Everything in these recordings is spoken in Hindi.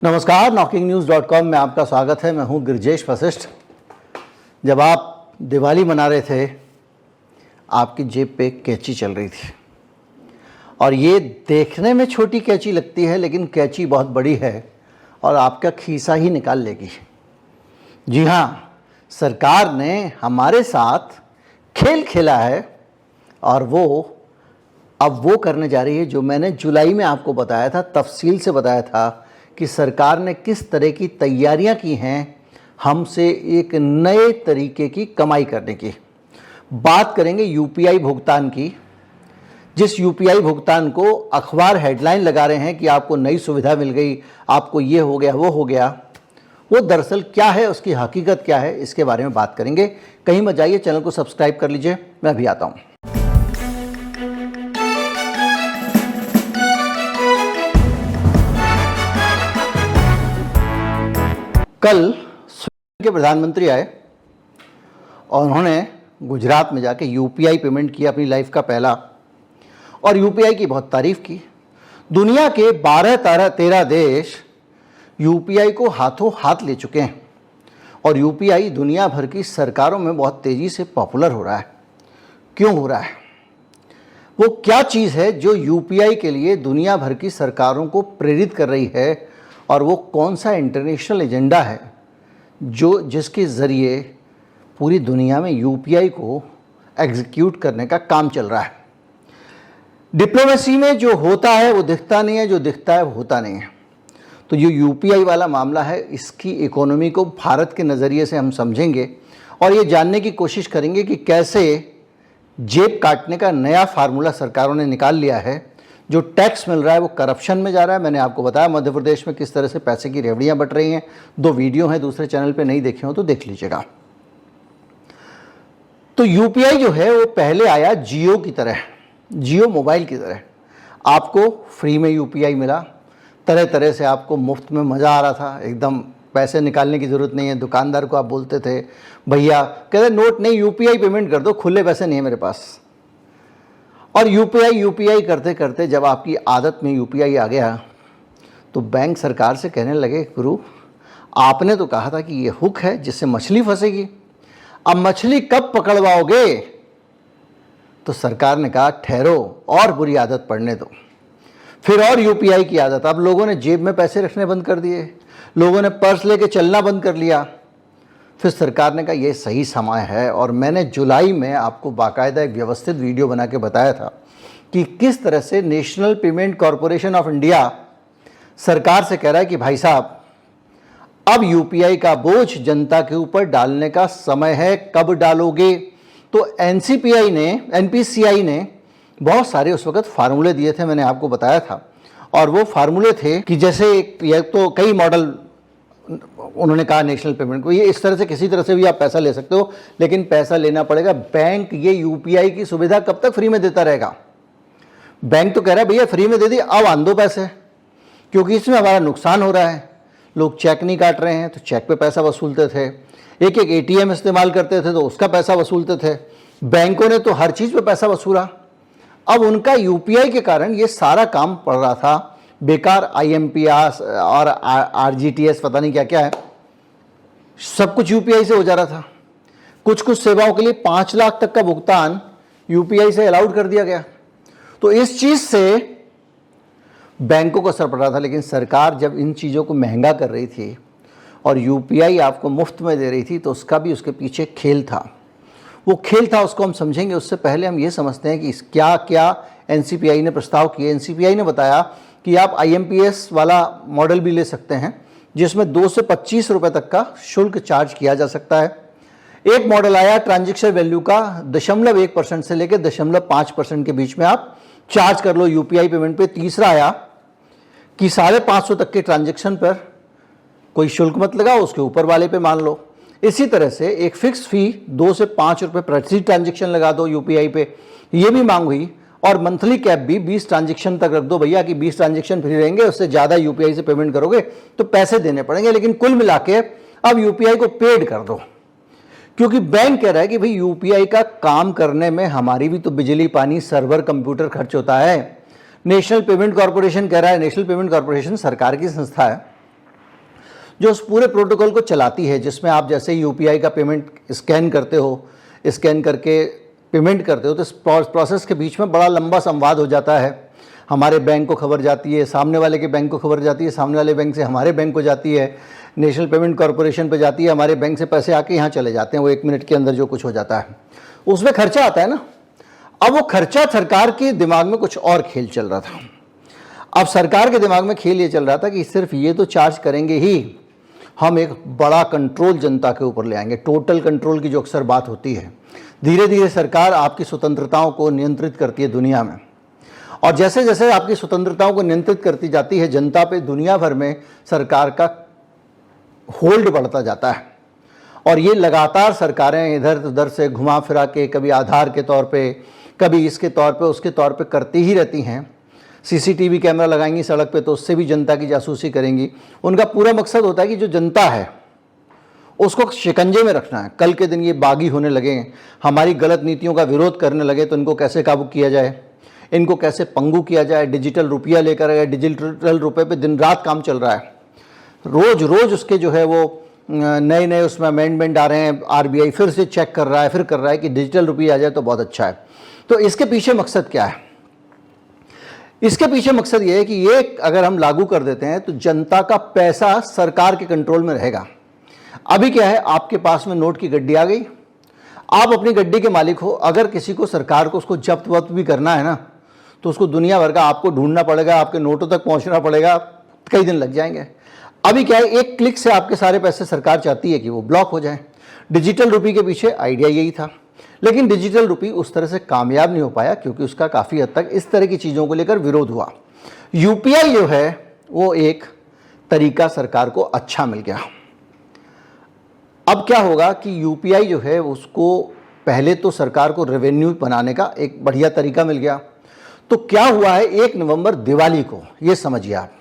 नमस्कार, knocking-news.com में आपका स्वागत है। मैं हूं गिरजेश वशिष्ठ। जब आप दिवाली मना रहे थे, आपकी जेब पे कैंची चल रही थी और ये देखने में छोटी कैंची लगती है, लेकिन कैंची बहुत बड़ी है और आपका खीसा ही निकाल लेगी। जी हाँ, सरकार ने हमारे साथ खेल खेला है और अब वो करने जा रही है जो मैंने जुलाई में आपको बताया था, तफसील से बताया था कि सरकार ने किस तरह की तैयारियां की हैं हमसे एक नए तरीके की कमाई करने की। बात करेंगे यूपीआई भुगतान की, जिस यूपीआई भुगतान को अखबार हेडलाइन लगा रहे हैं कि आपको नई सुविधा मिल गई, आपको ये हो गया, वो हो गया। वो दरअसल क्या है, उसकी हकीकत क्या है, इसके बारे में बात करेंगे। कहीं मत जाइए, चैनल को सब्सक्राइब कर लीजिए, मैं अभी आता हूँ। कल स्वीडन के प्रधानमंत्री आए और उन्होंने गुजरात में जाके यूपीआई पेमेंट किया, अपनी लाइफ का पहला, और यूपीआई की बहुत तारीफ की। दुनिया के 12-13 देश यूपीआई को हाथों हाथ ले चुके हैं और यूपीआई दुनिया भर की सरकारों में बहुत तेज़ी से पॉपुलर हो रहा है। क्यों हो रहा है? वो क्या चीज़ है जो यूपीआई के लिए दुनिया भर की सरकारों को प्रेरित कर रही है, और वो कौन सा इंटरनेशनल एजेंडा है जिसके ज़रिए पूरी दुनिया में यूपीआई को एग्जीक्यूट करने का काम चल रहा है। डिप्लोमेसी में जो होता है वो दिखता नहीं है, जो दिखता है वो होता नहीं है। तो जो यूपीआई वाला मामला है, इसकी इकोनॉमी को भारत के नज़रिए से हम समझेंगे और ये जानने की कोशिश करेंगे कि कैसे जेब काटने का नया फार्मूला सरकारों ने निकाल लिया है। जो टैक्स मिल रहा है वो करप्शन में जा रहा है। मैंने आपको बताया मध्य प्रदेश में किस तरह से पैसे की रेवड़ियाँ बट रही हैं। 2 वीडियो हैं, दूसरे चैनल पे नहीं देखे हो तो देख लीजिएगा। तो यूपीआई जो है वो पहले आया जियो की तरह, जियो मोबाइल की तरह। आपको फ्री में यूपीआई मिला, तरह तरह से आपको मुफ्त में मज़ा आ रहा था, एकदम पैसे निकालने की ज़रूरत नहीं है। दुकानदार को आप बोलते थे, भैया कहते नोट नहीं, यूपीआई पेमेंट कर दो, खुले पैसे नहीं है मेरे पास। और यूपीआई करते करते जब आपकी आदत में यूपीआई आ गया तो बैंक सरकार से कहने लगे, गुरु आपने तो कहा था कि ये हुक है जिससे मछली फंसेगी, अब मछली कब पकड़वाओगे? तो सरकार ने कहा ठहरो और बुरी आदत पड़ने दो। फिर और यूपीआई की आदत, अब लोगों ने जेब में पैसे रखने बंद कर दिए, लोगों ने पर्स लेके चलना बंद कर लिया। फिर सरकार ने कहा ये सही समय है, और मैंने जुलाई में आपको बाकायदा एक व्यवस्थित वीडियो बना के बताया था कि किस तरह से national payment corporation of India सरकार से कह रहा है कि भाई साहब अब यूपीआई का बोझ जनता के ऊपर डालने का समय है, कब डालोगे? तो एनपीसीआई ने बहुत सारे उस वक्त फार्मूले दिए थे, मैंने आपको बताया था। और वो फार्मूले थे कि जैसे ये तो कई मॉडल उन्होंने कहा नेशनल पेमेंट को, ये इस तरह से किसी तरह से भी आप पैसा ले सकते हो, लेकिन पैसा लेना पड़ेगा। बैंक ये यूपीआई की सुविधा कब तक फ्री में देता रहेगा? बैंक तो कह रहा है भैया फ्री में दे दी, अब आन दो पैसे, क्योंकि इसमें हमारा नुकसान हो रहा है। लोग चेक नहीं काट रहे हैं तो चेक पे पैसा वसूलते थे, एक एटीएम इस्तेमाल करते थे तो उसका पैसा वसूलते थे। बैंकों ने तो हर चीज़ पे पैसा वसूला। अब उनका यूपीआई के कारण ये सारा काम पड़ रहा था बेकार। आईएमपीएस और आरजीटीएस पता नहीं क्या क्या है, सब कुछ यूपीआई से हो जा रहा था। कुछ कुछ सेवाओं के लिए 5 लाख तक का भुगतान यूपीआई से अलाउड कर दिया गया। तो इस चीज से बैंकों को असर पड़ रहा था। लेकिन सरकार जब इन चीज़ों को महंगा कर रही थी और यूपीआई आपको मुफ्त में दे रही थी, तो उसका भी उसके पीछे खेल था। वो खेल था, उसको हम समझेंगे। उससे पहले हम ये समझते हैं कि क्या क्या एनसीपीआई ने प्रस्ताव किए। एनसीपीआई ने बताया कि आप आईएमपीएस वाला मॉडल भी ले सकते हैं, जिसमें 2 से 25 रुपए तक का शुल्क चार्ज किया जा सकता है। एक मॉडल आया ट्रांजैक्शन वैल्यू का 0.1% से लेकर 0.5% के बीच में आप चार्ज कर लो यूपीआई पेमेंट पे। तीसरा आया कि 550 तक के ट्रांजैक्शन पर कोई शुल्क मत लगाओ, उसके ऊपर वाले पे मान लो। इसी तरह से एक फिक्स फी 2 से 5 रुपए प्रति ट्रांजैक्शन लगा दो यूपीआई पे, ये भी मांग हुई। और मंथली कैप भी 20 ट्रांजैक्शन तक रख दो भैया, कि 20 ट्रांजैक्शन फ्री रहेंगे, उससे ज़्यादा यूपीआई से पेमेंट करोगे तो पैसे देने पड़ेंगे। लेकिन कुल मिला के अब यूपीआई को पेड कर दो, क्योंकि बैंक कह रहा है कि भाई यूपीआई का काम करने में हमारी भी तो बिजली, पानी, सर्वर, कंप्यूटर खर्च होता है। नेशनल पेमेंट कॉरपोरेशन कह रहा है, नेशनल पेमेंट कॉरपोरेशन सरकार की संस्था है, जो उस पूरे प्रोटोकॉल को चलाती है, जिसमें आप जैसे ही यूपीआई का पेमेंट स्कैन करते हो, स्कैन करके पेमेंट करते हो, तो इस प्रोसेस के बीच में बड़ा लंबा संवाद हो जाता है। हमारे बैंक को खबर जाती है, सामने वाले के बैंक को खबर जाती है, सामने वाले बैंक से हमारे बैंक को जाती है, नेशनल पेमेंट कॉरपोरेशन पे जाती है, हमारे बैंक से पैसे आके यहाँ चले जाते हैं। वो 1 मिनट के अंदर जो कुछ हो जाता है उसमें खर्चा आता है ना। अब वो खर्चा सरकार के दिमाग में कुछ और खेल चल रहा था। अब सरकार के दिमाग में खेल ये चल रहा था कि सिर्फ ये तो चार्ज करेंगे ही, हम एक बड़ा कंट्रोल जनता के ऊपर ले आएंगे। टोटल कंट्रोल की जो अक्सर बात होती है, धीरे धीरे सरकार आपकी स्वतंत्रताओं को नियंत्रित करती है दुनिया में, और जैसे जैसे आपकी स्वतंत्रताओं को नियंत्रित करती जाती है जनता पे, दुनिया भर में सरकार का होल्ड बढ़ता जाता है। और ये लगातार सरकारें इधर उधर से घुमा फिरा के, कभी आधार के तौर पे, कभी इसके तौर पे, उसके तौर पे करती ही रहती हैं। सीसीटीवी कैमरा लगाएंगी सड़क पे तो उससे भी जनता की जासूसी करेंगी। उनका पूरा मकसद होता है कि जो जनता है उसको शिकंजे में रखना है। कल के दिन ये बागी होने लगे, हमारी गलत नीतियों का विरोध करने लगे, तो इनको कैसे काबू किया जाए, इनको कैसे पंगु किया जाए। डिजिटल रुपया लेकर आए, डिजिटल रुपये पे दिन रात काम चल रहा है। रोज रोज उसके जो है वो नए नए उसमें अमेंडमेंट आ रहे हैं। आरबीआई फिर से चेक कर रहा है, फिर कर रहा है कि डिजिटल रुपया आ जाए तो बहुत अच्छा है। तो इसके पीछे मकसद क्या है? इसके पीछे मकसद ये है कि ये अगर हम लागू कर देते हैं तो जनता का पैसा सरकार के कंट्रोल में रहेगा। अभी क्या है, आपके पास में नोट की गड्डी आ गई, आप अपनी गड्डी के मालिक हो। अगर किसी को, सरकार को उसको जब्त वब्त भी करना है ना, तो उसको दुनिया भर का आपको ढूंढना पड़ेगा, आपके नोटों तक पहुंचना पड़ेगा, कई दिन लग जाएंगे। अभी क्या है, एक क्लिक से आपके सारे पैसे सरकार चाहती है कि वो ब्लॉक हो जाए। डिजिटल रुपये के पीछे आइडिया यही था, लेकिन डिजिटल रुपये उस तरह से कामयाब नहीं हो पाया क्योंकि उसका काफ़ी हद तक इस तरह की चीज़ों को लेकर विरोध हुआ। यूपीआई जो है वो एक तरीका सरकार को अच्छा मिल गया। अब क्या होगा कि यूपीआई जो है उसको पहले तो सरकार को रेवेन्यू बनाने का एक बढ़िया तरीका मिल गया। तो क्या हुआ है, 1 नवंबर दिवाली को, ये समझिए आप,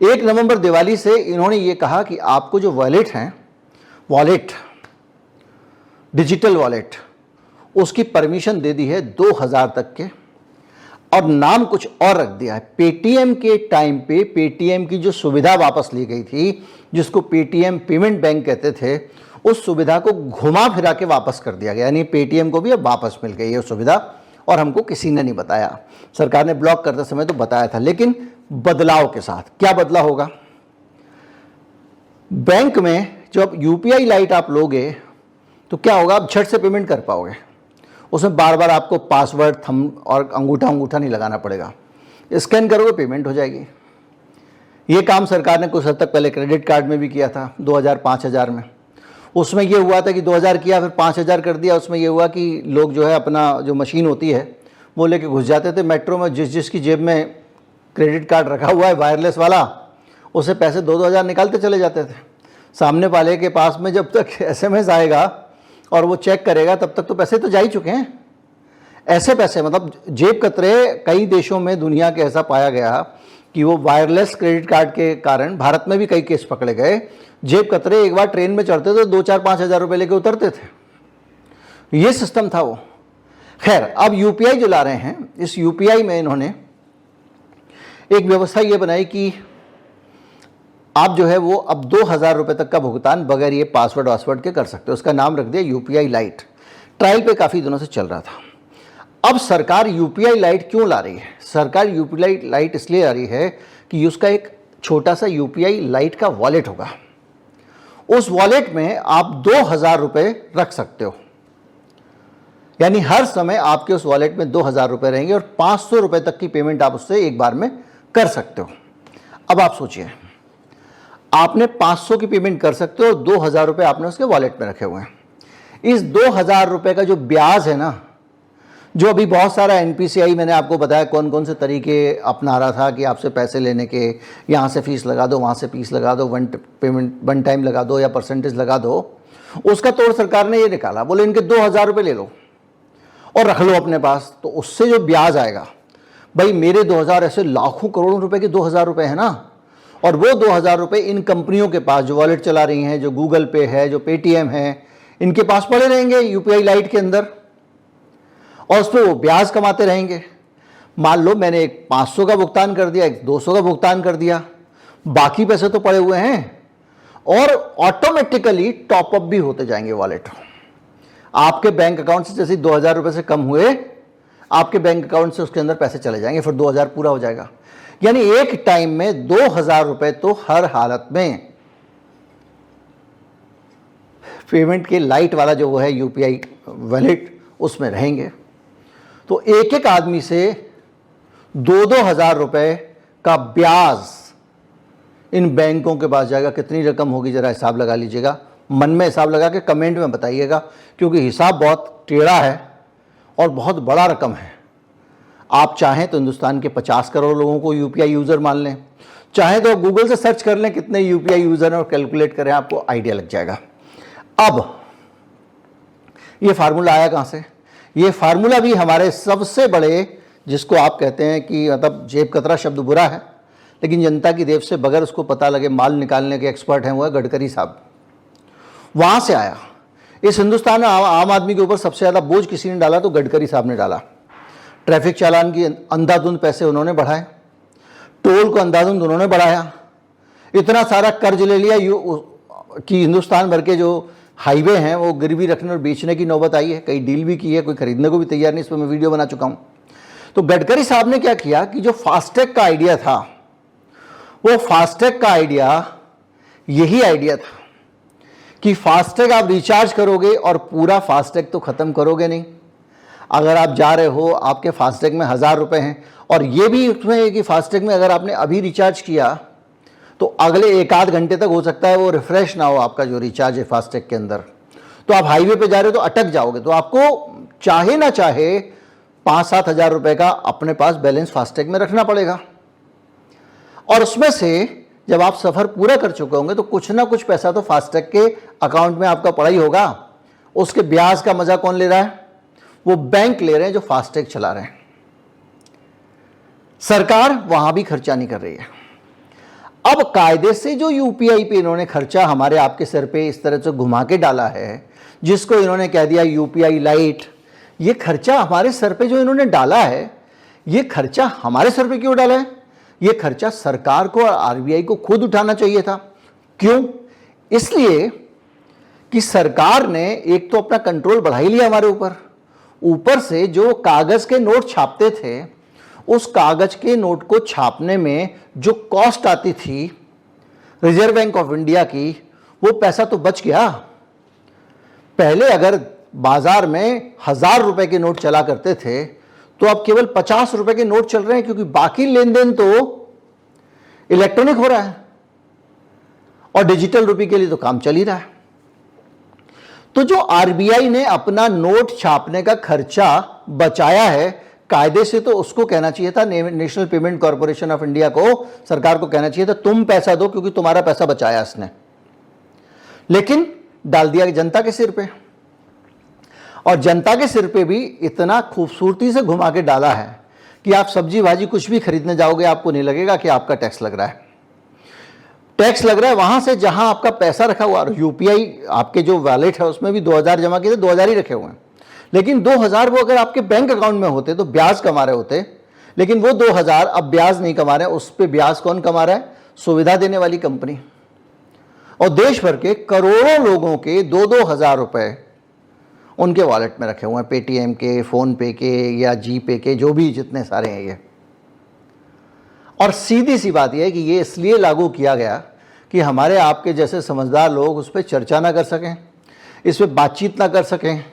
1 नवंबर दिवाली से इन्होंने ये कहा कि आपको जो वॉलेट हैं, वॉलेट डिजिटल वॉलेट, उसकी परमिशन दे दी है 2000 तक के, और नाम कुछ और रख दिया है। पेटीएम के टाइम पे पेटीएम की जो सुविधा वापस ली गई थी, जिसको पेटीएम पेमेंट बैंक कहते थे, उस सुविधा को घुमा फिरा के वापस कर दिया गया। यानी पेटीएम को भी अब वापस मिल गई है सुविधा, और हमको किसी ने नहीं बताया। सरकार ने ब्लॉक करते समय तो बताया था, लेकिन बदलाव के साथ। क्या बदलाव होगा? बैंक में जब यूपीआई लाइट आप लोगे तो क्या होगा, आप झट से पेमेंट कर पाओगे। उसमें बार बार आपको पासवर्ड, थंब और अंगूठा नहीं लगाना पड़ेगा। स्कैन करोगे, पेमेंट हो जाएगी। ये काम सरकार ने कुछ हद तक पहले क्रेडिट कार्ड में भी किया था, 2000-5000 में। उसमें ये हुआ था कि 2000 किया, फिर 5000 कर दिया। उसमें ये हुआ कि लोग जो है अपना जो मशीन होती है वो लेके घुस जाते थे मेट्रो में। जिसकी जेब में क्रेडिट कार्ड रखा हुआ है वायरलेस वाला, उसे पैसे 2-2 हज़ार निकालते चले जाते थे। सामने वाले के पास में जब तक एसएमएस आएगा और वो चेक करेगा, तब तक तो पैसे तो जा ही चुके हैं। ऐसे पैसे, मतलब जेब कतरे कई देशों में दुनिया के ऐसा पाया गया कि वो वायरलेस क्रेडिट कार्ड के कारण भारत में भी कई केस पकड़े गए। जेब कतरे एक बार ट्रेन में चढ़ते थे, 2-4-5 हज़ार रुपये लेके उतरते थे। ये सिस्टम था वो। खैर, अब यूपीआई जो ला रहे हैं, इस यूपीआई में इन्होंने एक व्यवस्था ये बनाई कि आप जो है वो अब 2000 रुपये तक का भुगतान बगैर ये पासवर्ड वासवर्ड के कर सकते हो। उसका नाम रख दिया यूपीआई लाइट। ट्रायल पे काफ़ी दिनों से चल रहा था। अब सरकार यूपीआई लाइट क्यों ला रही है? सरकार यूपीआई लाइट इसलिए ला रही है कि उसका एक छोटा सा यूपीआई लाइट का वॉलेट होगा। उस वॉलेट में आप 2000 रुपये रख सकते हो, यानी हर समय आपके उस वॉलेट में 2000 रुपये रहेंगे और 500 रुपये तक की पेमेंट आप उससे एक बार में कर सकते हो। अब आप सोचिए, आपने 500 की पेमेंट कर सकते हो और 2000 रुपये आपने उसके वॉलेट में रखे हुए हैं। इस 2000 रुपये का जो ब्याज है ना, जो अभी बहुत सारा एनपीसीआई, मैंने आपको बताया कौन कौन से तरीके अपना रहा था कि आपसे पैसे लेने के, यहाँ से फीस लगा दो, वहाँ से फीस लगा दो, वन टाइम लगा दो या परसेंटेज लगा दो। उसका तोड़ सरकार ने ये निकाला, बोले इनके 2000 रुपये ले लो और रख लो अपने पास। तो उससे जो ब्याज आएगा, भाई मेरे 2000 ऐसे लाखों करोड़ों रुपए के 2000 रुपये है ना, और वो 2000 रुपये इन कंपनियों के पास जो वॉलेट चला रही हैं, जो गूगल पे है, जो पेटीएम है, इनके पास पड़े रहेंगे यूपीआई लाइट के अंदर, और उस पर वो ब्याज कमाते रहेंगे। मान लो मैंने एक 500 का भुगतान कर दिया, एक 200 का भुगतान कर दिया, बाकी पैसे तो पड़े हुए हैं, और ऑटोमेटिकली टॉपअप भी होते जाएंगे वॉलेट। आपके बैंक अकाउंट से जैसे 2,000 रुपये से कम हुए, आपके बैंक अकाउंट से उसके अंदर पैसे चले जाएंगे, फिर 2,000 पूरा हो जाएगा। यानी एक टाइम में 2,000 रुपये तो हर हालत में पेमेंट के लाइट वाला जो वो है यूपीआई वॉलेट उसमें रहेंगे। तो एक एक आदमी से 2-2 हज़ार रुपये का ब्याज इन बैंकों के पास जाएगा। कितनी रकम होगी जरा हिसाब लगा लीजिएगा, मन में हिसाब लगा के कमेंट में बताइएगा, क्योंकि हिसाब बहुत टेढ़ा है और बहुत बड़ा रकम है। आप चाहें तो हिंदुस्तान के 50 करोड़ लोगों को यूपीआई यूज़र मान लें, चाहें तो गूगल से सर्च कर लें कितने यूपीआई यूज़र हैं और कैलकुलेट करें, आपको आइडिया लग जाएगा। अब ये फार्मूला आया कहाँ से? ये फार्मूला भी हमारे सबसे बड़े, जिसको आप कहते हैं कि मतलब जेब कतरा शब्द बुरा है, लेकिन जनता की देव से बगैर उसको पता लगे माल निकालने के एक्सपर्ट हैं, वो है गडकरी साहब। वहाँ से आया। इस हिंदुस्तान में आम आदमी के ऊपर सबसे ज़्यादा बोझ किसी ने डाला तो गडकरी साहब ने डाला। ट्रैफिक चालान की अंधाधुंध पैसे उन्होंने बढ़ाए, टोल को अंधाधुंध उन्होंने बढ़ाया, इतना सारा कर्ज ले लिया कि हिंदुस्तान भर के जो हाईवे हैं वो गिरवी रखने और बेचने की नौबत आई है। कई डील भी की है, कोई खरीदने को भी तैयार नहीं, इस पर मैं वीडियो बना चुका हूँ। तो गडकरी साहब ने क्या किया कि जो फास्टैग का आइडिया था, वो फास्टैग का आइडिया यही आइडिया था कि फास्टैग आप रिचार्ज करोगे और पूरा फास्टैग तो ख़त्म करोगे नहीं। अगर आप जा रहे हो, आपके फास्टैग में 1,000 रुपये हैं, और ये भी उसमें है कि फास्टैग में अगर आपने अभी रिचार्ज किया तो अगले 1-8 घंटे तक हो सकता है वो रिफ्रेश ना हो आपका जो रिचार्ज है फास्टैग के अंदर। तो आप हाईवे पे जा रहे हो तो अटक जाओगे, तो आपको चाहे ना चाहे 5-7 हज़ार रुपये का अपने पास बैलेंस फास्टैग में रखना पड़ेगा। और उसमें से जब आप सफ़र पूरा कर चुके होंगे तो कुछ ना कुछ पैसा तो फास्टैग के अकाउंट में आपका पड़ा ही होगा। उसके ब्याज का मजा कौन ले रहा है? वो बैंक ले रहे हैं जो फास्टैग चला रहे हैं। सरकार वहां भी खर्चा नहीं कर रही है। अब कायदे से जो यूपीआई पे इन्होंने खर्चा हमारे आपके सर पे इस तरह से घुमा के डाला है, जिसको इन्होंने कह दिया यूपीआई लाइट, ये खर्चा हमारे सर पे जो इन्होंने डाला है, ये खर्चा हमारे सर पे क्यों डाला है? ये खर्चा सरकार को और आरबीआई को खुद उठाना चाहिए था। क्यों? इसलिए कि सरकार ने एक तो अपना कंट्रोल बढ़ा ही लिया हमारे ऊपर से जो कागज के नोट छापते थे, उस कागज के नोट को छापने में जो कॉस्ट आती थी रिजर्व बैंक ऑफ इंडिया की, वो पैसा तो बच गया। पहले अगर बाजार में 1,000 रुपए के नोट चला करते थे तो अब केवल 50 रुपए के नोट चल रहे हैं, क्योंकि बाकी लेन देन तो इलेक्ट्रॉनिक हो रहा है और डिजिटल रुपये के लिए तो काम चल ही रहा है। तो जो आरबीआई ने अपना नोट छापने का खर्चा बचाया है, कायदे से तो उसको कहना चाहिए था, national payment corporation of India को, सरकार को कहना चाहिए था तुम पैसा दो क्योंकि तुम्हारा पैसा बचाया इसने। लेकिन डाल दिया जनता के सिर पे, और जनता के सिर पे भी इतना खूबसूरती से घुमा के डाला है कि आप सब्जी भाजी कुछ भी खरीदने जाओगे आपको नहीं लगेगा कि आपका टैक्स लग रहा है। टैक्स लग रहा है वहां से जहां आपका पैसा रखा हुआ। यूपीआई आपके जो वॉलेट है उसमें भी 2,000 जमा किए थे, 2,000 ही रखे हुए हैं, लेकिन 2,000 वो अगर आपके बैंक अकाउंट में होते तो ब्याज कमा रहे होते, लेकिन वो 2,000 अब ब्याज नहीं कमा रहे। उस पर ब्याज कौन कमा रहा है? सुविधा देने वाली कंपनी। और देश भर के करोड़ों लोगों के 2-2 हज़ार रुपए उनके वॉलेट में रखे हुए हैं, पेटीएम के, फोन पे के या जी पे के, जो भी जितने सारे हैं ये। और सीधी सी बात यह है कि ये इसलिए लागू किया गया कि हमारे आपके जैसे समझदार लोग उस पर चर्चा ना कर सकें, इस पर बातचीत ना कर सकें।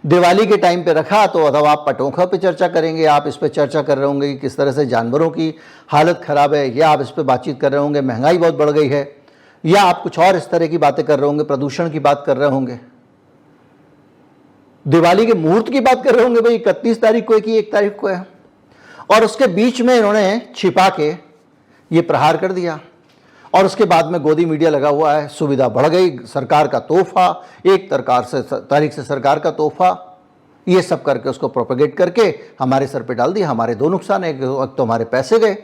दिवाली के टाइम पे रखा तो अथवा आप पटोखा पे चर्चा करेंगे, आप इस पर चर्चा कर रहे होंगे कि किस तरह से जानवरों की हालत ख़राब है, या आप इस पर बातचीत कर रहे होंगे महंगाई बहुत बढ़ गई है, या आप कुछ और इस तरह की बातें कर रहे होंगे, प्रदूषण की बात कर रहे होंगे, दिवाली के मुहूर्त की बात कर रहे होंगे, भाई 31 तारीख को है कि 1 तारीख को है, और उसके बीच में इन्होंने छिपा के ये प्रहार कर दिया। और उसके बाद में गोदी मीडिया लगा हुआ है, सुविधा बढ़ गई, सरकार का तोहफा, 1 तारीख से सरकार का तोहफा, ये सब करके उसको प्रोपेगेट करके हमारे सर पे डाल दिया। हमारे 2 नुकसान है, एक वक्त तो हमारे पैसे गए,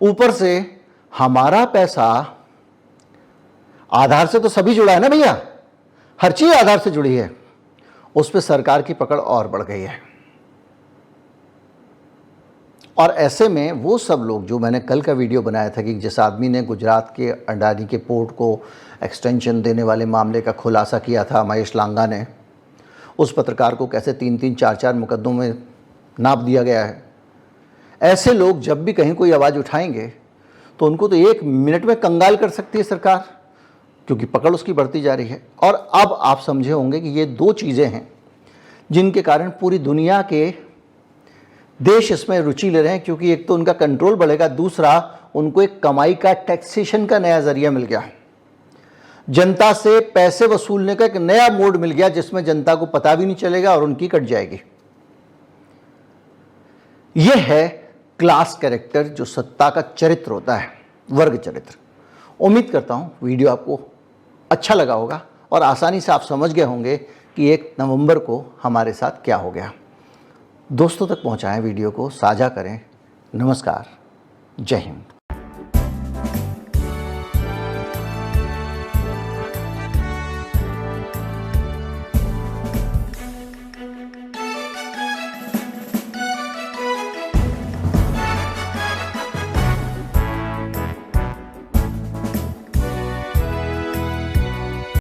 ऊपर से हमारा पैसा आधार से तो सभी जुड़ा है ना भैया, हर चीज आधार से जुड़ी है, उस पर सरकार की पकड़ और बढ़ गई है। और ऐसे में वो सब लोग, जो मैंने कल का वीडियो बनाया था कि जिस आदमी ने गुजरात के अडानी के पोर्ट को एक्सटेंशन देने वाले मामले का खुलासा किया था, महेश लांगा ने, उस पत्रकार को कैसे 3-3, 4-4 मुकदमों में नाप दिया गया है। ऐसे लोग जब भी कहीं कोई आवाज़ उठाएंगे तो उनको तो 1 मिनट में कंगाल कर सकती है सरकार, क्योंकि पकड़ उसकी बढ़ती जा रही है। और अब आप समझे होंगे कि ये 2 चीज़ें हैं जिनके कारण पूरी दुनिया के देश इसमें रुचि ले रहे हैं, क्योंकि एक तो उनका कंट्रोल बढ़ेगा, दूसरा उनको एक कमाई का, टैक्सेशन का नया जरिया मिल गया, जनता से पैसे वसूलने का एक नया मोड मिल गया जिसमें जनता को पता भी नहीं चलेगा और उनकी कट जाएगी। यह है क्लास कैरेक्टर, जो सत्ता का चरित्र होता है, वर्ग चरित्र। उम्मीद करता हूं वीडियो आपको अच्छा लगा होगा और आसानी से आप समझ गए होंगे कि 1 नवंबर को हमारे साथ क्या हो गया। दोस्तों तक पहुंचाएं वीडियो को, साझा करें। नमस्कार, जय हिंद।